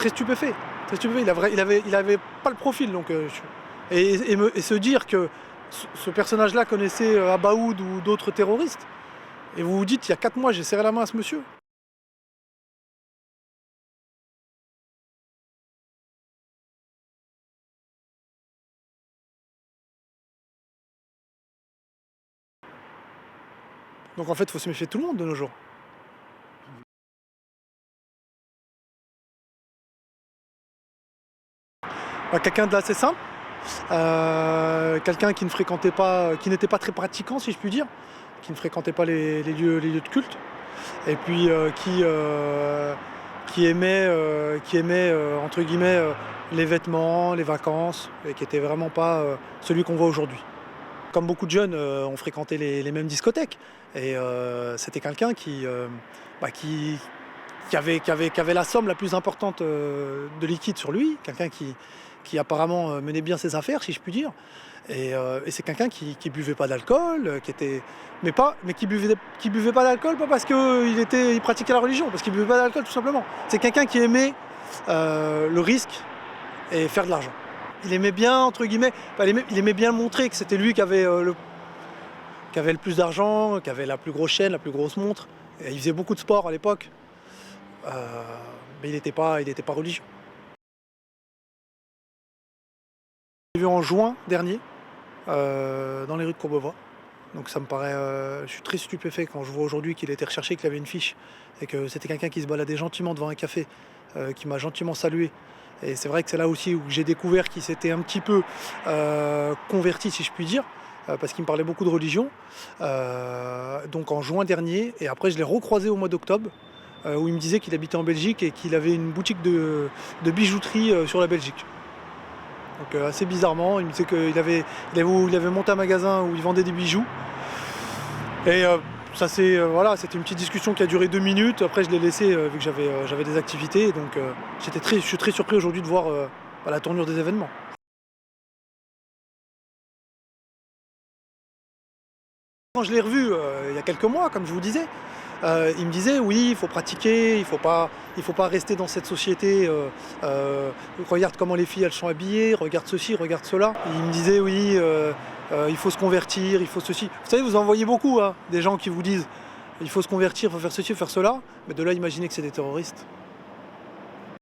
très stupéfait. Très stupéfait. Il avait pas le profil. Donc, et se dire que ce personnage-là connaissait Abaoud ou d'autres terroristes, et vous vous dites, il y a 4 mois, j'ai serré la main à ce monsieur. Donc en fait, il faut se méfier de tout le monde de nos jours. Quelqu'un d'assez simple, quelqu'un qui ne fréquentait pas, qui n'était pas très pratiquant, si je puis dire, qui ne fréquentait pas les lieux de culte, et puis qui aimait entre guillemets les vêtements, les vacances, et qui n'était vraiment pas celui qu'on voit aujourd'hui. Comme beaucoup de jeunes, on fréquentait les mêmes discothèques, et c'était quelqu'un qui avait la somme la plus importante de liquide sur lui, quelqu'un qui apparemment menait bien ses affaires, si je puis dire. Et c'est quelqu'un qui buvait pas d'alcool, mais qui buvait pas d'alcool pas parce qu'il pratiquait la religion, parce qu'il buvait pas d'alcool tout simplement. C'est quelqu'un qui aimait le risque et faire de l'argent. Il aimait bien, entre guillemets, il aimait bien montrer que c'était lui qui avait le plus d'argent, qui avait la plus grosse chaîne, la plus grosse montre. Et il faisait beaucoup de sport à l'époque. Mais il n'était pas religieux. J'ai vu en juin dernier, dans les rues de Courbevoie. Donc ça me paraît, je suis très stupéfait quand je vois aujourd'hui qu'il était recherché, qu'il avait une fiche, et que c'était quelqu'un qui se baladait gentiment devant un café, qui m'a gentiment salué. Et c'est vrai que c'est là aussi où j'ai découvert qu'il s'était un petit peu converti, si je puis dire, parce qu'il me parlait beaucoup de religion. Donc en juin dernier, et après je l'ai recroisé au mois d'octobre, où il me disait qu'il habitait en Belgique et qu'il avait une boutique de bijouterie sur la Belgique. Donc assez bizarrement, il me disait qu'il avait monté un magasin où il vendait des bijoux. Et ça voilà, c'était une petite discussion qui a duré 2 minutes. Après je l'ai laissé vu que j'avais des activités. Donc je suis très surpris aujourd'hui de voir la tournure des événements. Quand je l'ai revu il y a quelques mois, comme je vous disais, il me disait oui, il faut pratiquer, il faut pas rester dans cette société. Regarde comment les filles elles sont habillées, regarde ceci, regarde cela. Il me disait oui, il faut se convertir, il faut ceci. Vous savez, vous en voyez beaucoup, hein, des gens qui vous disent il faut se convertir, il faut faire ceci, il faut faire cela. Mais de là, imaginez que c'est des terroristes.